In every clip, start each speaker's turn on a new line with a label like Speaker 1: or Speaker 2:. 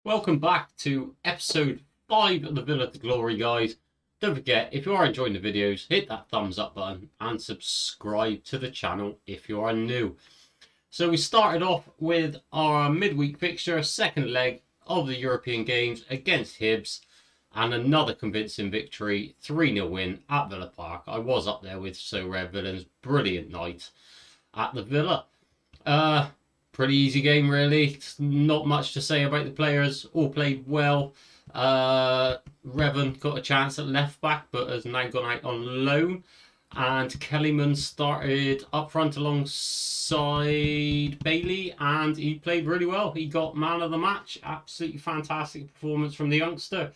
Speaker 1: Welcome back to episode 5 of the Villa to Glory, guys. Don't forget, if you are enjoying the videos, hit that thumbs up button and subscribe to the channel if you are new. So we started off with our midweek fixture, second leg of the European Games against Hibs, and another convincing victory, 3-0 win at Villa Park. I was up there with Sorare Villain's brilliant night at the Villa. Pretty easy game, really. Not much to say about the players. All played well. Revan got a chance at left back, but has now gone out on loan. And Kellyman started up front alongside Bailey, and he played really well. He got man of the match. Absolutely fantastic performance from the youngster.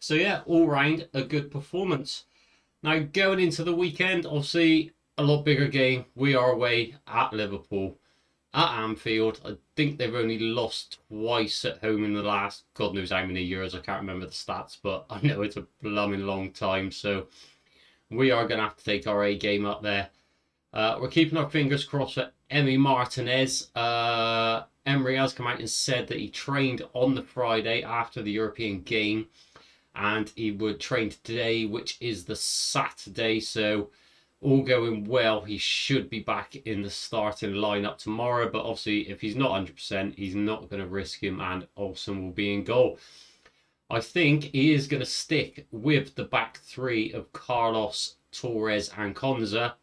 Speaker 1: So yeah, all round a good performance. Now going into the weekend, obviously a lot bigger game. We are away at Liverpool at Anfield. I think they've only lost twice at home in the last God knows how many years. I can't remember the stats, but I know it's a blooming long time. So we are going to have to take our A game up there. We're keeping our fingers crossed for Emi Martinez. Emery has come out and said that he trained on the Friday after the European game, and he would train today, which is the Saturday. So all going well, he should be back in the starting lineup tomorrow. But obviously, if he's not 100%, he's not going to risk him, and Olsen will be in goal. I think he is going to stick with the back three of Carlos, Torres, and Konza,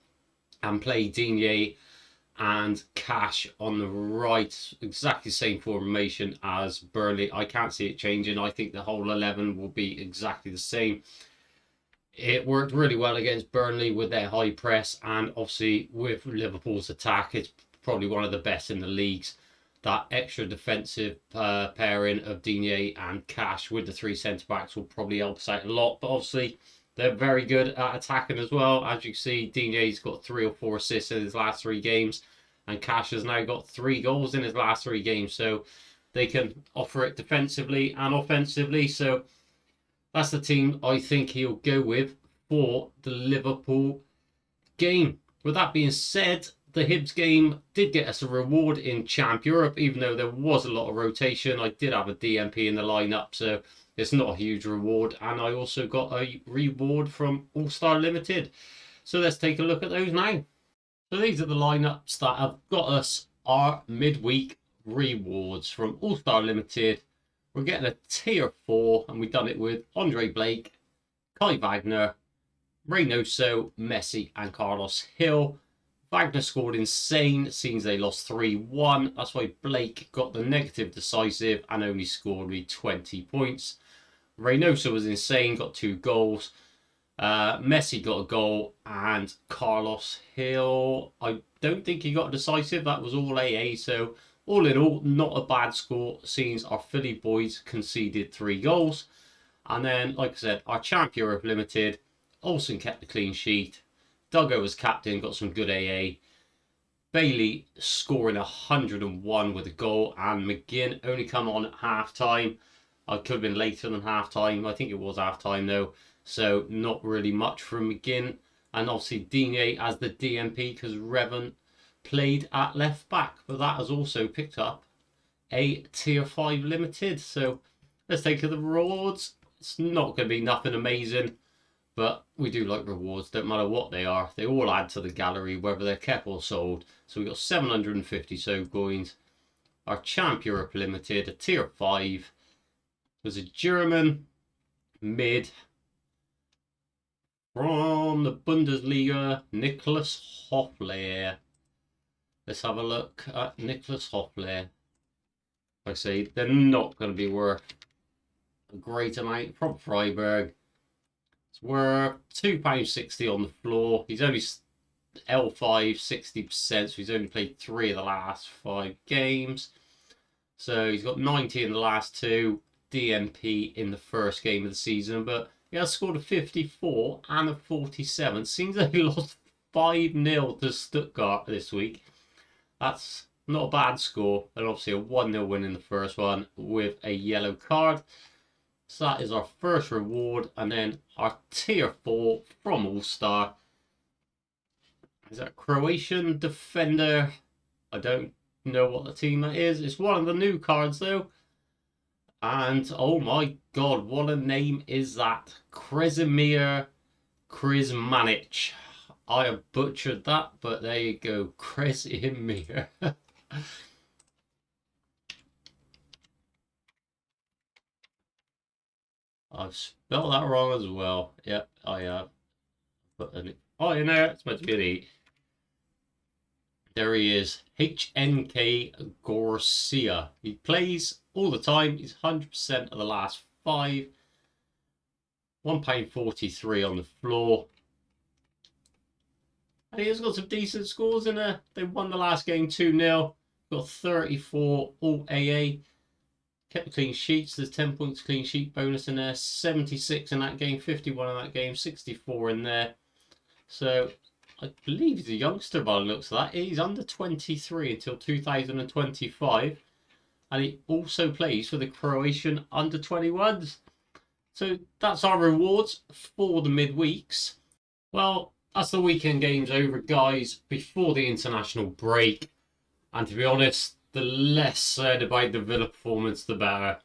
Speaker 1: and play Digne and Cash on the right. Exactly the same formation as Burnley. I can't see it changing. I think the whole 11 will be exactly the same. It worked really well against Burnley with their high press, and obviously with Liverpool's attack, it's probably one of the best in the leagues. That extra defensive pairing of Digne and Cash with the three centre-backs will probably help us out a lot. But obviously, they're very good at attacking as well. As you can see, Digne's got 3 or 4 assists in his last 3 games, and Cash has now got 3 goals in his last 3 games. So they can offer it defensively and offensively. So that's the team I think he'll go with for the Liverpool game. With that being said, the Hibs game did get us a reward in Champ Europe, even though there was a lot of rotation. I did have a DMP in the lineup, so it's not a huge reward. And I also got a reward from All Star Limited. So let's take a look at those now. So these are the lineups that have got us our midweek rewards from All Star Limited. We're getting a tier 4, and we've done it with Andre Blake, Kai Wagner, Reynoso, Messi, and Carlos Hill. Wagner scored insane, seems they lost 3-1. That's why Blake got the negative decisive and only scored me 20 points. Reynoso was insane, got 2 goals. Messi got a goal, and Carlos Hill, I don't think he got decisive. That was all AA, so all in all, not a bad score, since our Philly boys conceded 3 goals. And then, like I said, our Champ Europe Limited, Olsen kept the clean sheet. Duggo was captain, got some good AA. Bailey scoring 101 with a goal, and McGinn only come on at half time. I could have been later than half time. I think it was half time though, so not really much from McGinn. And obviously Digne as the DMP, because Revan played at left back, but that has also picked up a tier 5 limited. So let's take the rewards. It's not going to be nothing amazing, but we do like rewards. Don't matter what they are, they all add to the gallery, whether they're kept or sold. So we got 750 so coins. Our Champ Europe Limited, a tier 5. There's a German mid from the Bundesliga, Nicholas Hoffler. Let's have a look at Nicholas Hoffler. Like I say, they're not going to be worth a great amount. From Freiburg, it's worth £2.60 on the floor. He's only L5, 60%, so he's only played 3 of the last 5 games. So he's got 90 in the last 2, DMP in the first game of the season, but he has scored a 54 and a 47. Seems like he lost 5-0 to Stuttgart this week. That's not a bad score, and obviously a 1-0 win in the first one with a yellow card. So that is our first reward, and then our tier 4 from All Star. Is that Croatian defender? I don't know what the team that is. It's one of the new cards though. And oh my god, what a name is that? Kresimir Krizmanic. I have butchered that, but there you go. Kresimir. I've spelled that wrong as well. Yep, I have. Put an I in there. It's meant to be an E. There he is. HNK Garcia. He plays all the time. He's 100% of the last 5. £1.43 on the floor. And he has got some decent scores in there. They won the last game 2-0. Got 34 all AA. Kept clean sheets. There's 10 points clean sheet bonus in there. 76 in that game. 51 in that game. 64 in there. So I believe he's a youngster by the looks of that. He's under 23 until 2025. And he also plays for the Croatian under 21s. So that's our rewards for the midweeks. Well, that's the weekend games over, guys, before the international break. And to be honest, the less said about the Villa performance, the better.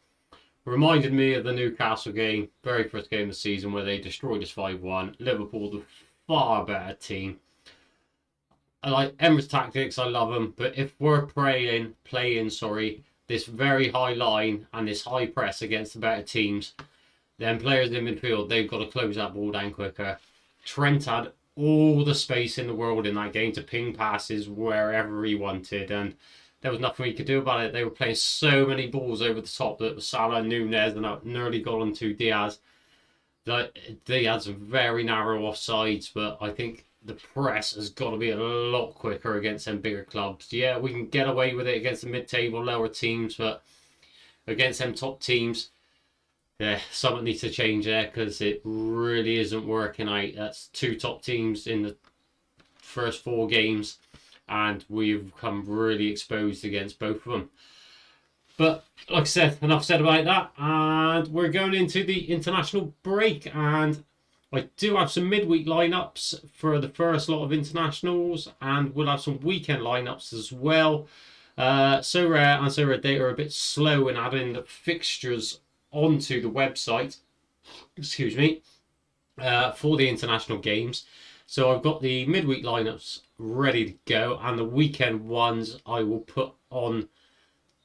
Speaker 1: Reminded me of the Newcastle game, very first game of the season, where they destroyed us 5-1. Liverpool, the far better team. I like Emira's tactics, I love them. But if we're playing this very high line and this high press against the better teams, then players in midfield, they've got to close that ball down quicker. Trent had all the space in the world in that game to ping passes wherever he wanted, and there was nothing we could do about it. They were playing so many balls over the top that Salah, Nunez, and that nearly got onto Diaz. Diaz very narrow offsides, but I think the press has got to be a lot quicker against them bigger clubs. Yeah, we can get away with it against the mid-table lower teams, but against them top teams, yeah, something needs to change there because it really isn't working out. That's 2 top teams in the first 4 games, and we've come really exposed against both of them. But like I said, enough said about that, and we're going into the international break, and I do have some midweek lineups for the first lot of internationals, and we'll have some weekend lineups as well. Sorare and Sorare Data are a bit slow in adding the fixtures onto the website, excuse me, for the international games. So I've got the midweek lineups ready to go, and the weekend ones I will put on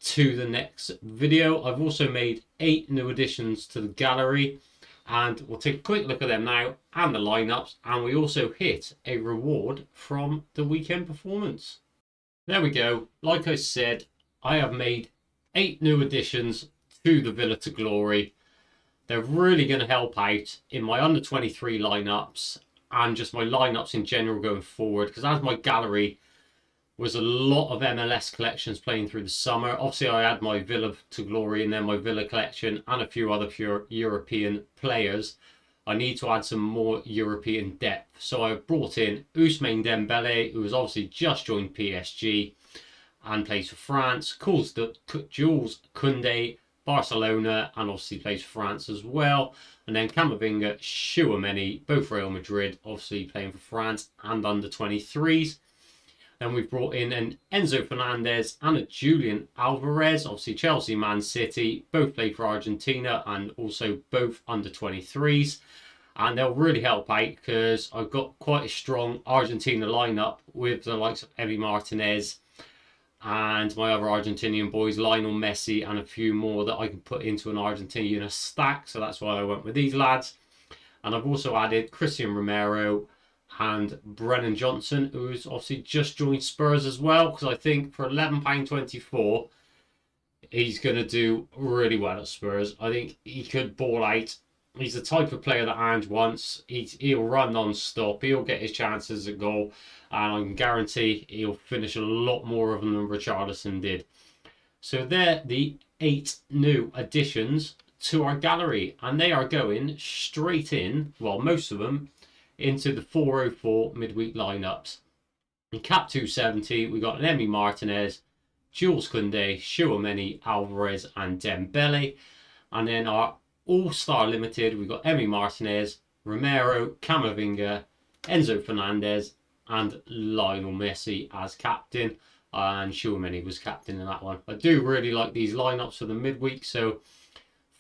Speaker 1: to the next video. I've also made 8 new additions to the gallery, and we'll take a quick look at them now and the lineups, and we also hit a reward from the weekend performance. There we go. Like I said, I have made 8 new additions to the Villa to Glory. They're really going to help out in my under 23 lineups and just my lineups in general going forward, because as my gallery was a lot of MLS collections playing through the summer. Obviously, I had my Villa to Glory and then my Villa collection and a few other pure European players. I need to add some more European depth. So I've brought in Ousmane Dembele, who has obviously just joined PSG and plays for France. Jules Koundé, Barcelona, and obviously plays for France as well. And then Camavinga, Chouameni, both Real Madrid, obviously playing for France and under 23s. Then we've brought in an Enzo Fernandez and a Julian Alvarez, obviously Chelsea, Man City, both play for Argentina and also both under 23s. And they'll really help out because I've got quite a strong Argentina lineup with the likes of Emi Martinez and my other Argentinian boys, Lionel Messi, and a few more that I can put into an Argentina stack. So that's why I went with these lads. And I've also added Christian Romero and Brennan Johnson, who's obviously just joined Spurs as well, because I think for £11.24, he's going to do really well at Spurs. I think he could ball out. He's the type of player that Ange wants. He'll run non-stop. He'll get his chances at goal. And I can guarantee he'll finish a lot more of them than Richarlison did. So they're the 8 new additions to our gallery. And they are going straight in, well, most of them, into the 404 midweek lineups. In cap 270, we got an Emi Martinez, Jules Koundé, Chouameni, Alvarez, and Dembele. And then our All-Star Limited, we've got Emi Martinez, Romero, Camavinga, Enzo Fernandez, and Lionel Messi as captain. And Chouameni was captain in that one. I do really like these lineups for the midweek, so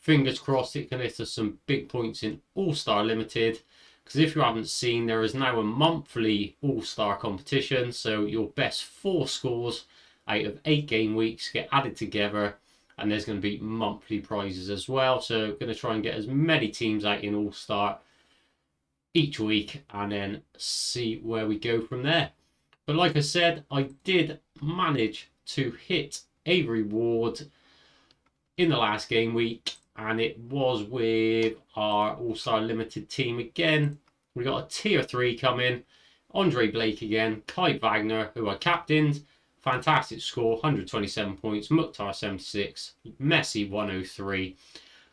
Speaker 1: fingers crossed it can hit us some big points in All-Star Limited, because if you haven't seen, there is now a monthly All-Star competition, so your best 4 scores out of 8 game weeks get added together, and there's going to be monthly prizes as well. So going to try and get as many teams out in All-Star each week and then see where we go from there. But like I said, I did manage to hit a reward in the last game week, and it was with our All-Star Limited team again. We got a tier 3 coming, Andre Blake again, Kai Wagner, who I captained, fantastic score, 127 points, Mukhtar 76, Messi 103,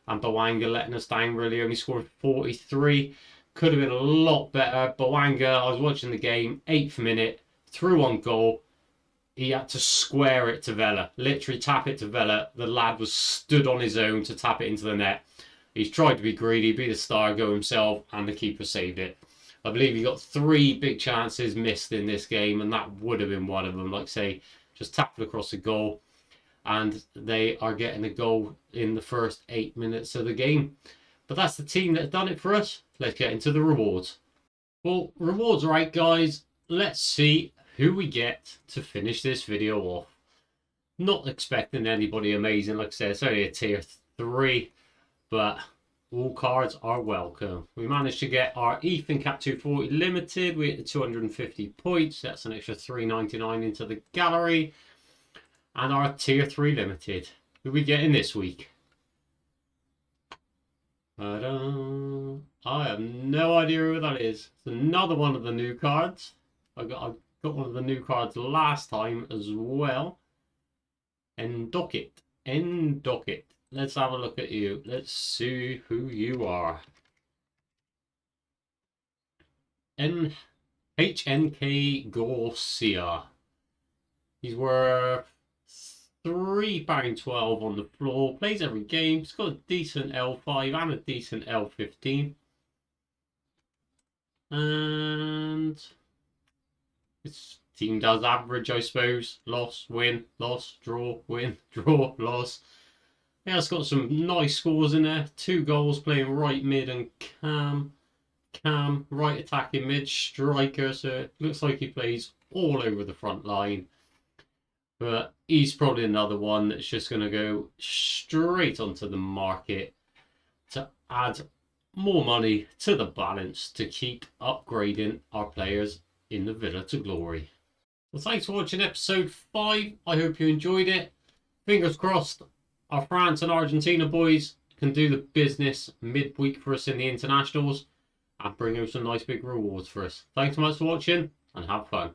Speaker 1: and Bawanga letting us down really, only scored 43. Could have been a lot better. Bawanga, I was watching the game, 8th minute, through on goal. He had to square it to Vela, literally tap it to Vela. The lad was stood on his own to tap it into the net. He's tried to be greedy, be the star, go himself, and the keeper saved it. I believe he got 3 big chances missed in this game, and that would have been one of them. Like say, just tapped across the goal, and they are getting a goal in the first 8 minutes of the game. But that's the team that done it for us. Let's get into the rewards. Well, rewards, right, guys. Let's see who we get to finish this video off. Not expecting anybody amazing. Like I said, it's only a tier 3, but all cards are welcome. We managed to get our Ethan Cap 240 Limited. We hit the 250 points. That's an extra 399 into the gallery. And our tier 3 Limited. Who we getting this week? I have no idea who that is. It's another one of the new cards. I got one of the new cards last time as well. Endocket. Let's have a look at you. Let's see who you are. HNK Garcia. He's worth £3.12 on the floor. Plays every game. He's got a decent L5 and a decent L15. And his team does average, I suppose. Loss, win, loss, draw, win, draw, loss. Yeah, it's got some nice scores in there. 2 goals playing right mid and cam, right attacking mid, striker. So it looks like he plays all over the front line. But he's probably another one that's just going to go straight onto the market to add more money to the balance to keep upgrading our players in the Villa to Glory. Well, thanks for watching episode 5. I hope you enjoyed it. Fingers crossed our France and Argentina boys can do the business midweek for us in the internationals and bring home some nice big rewards for us. Thanks so much for watching and have fun.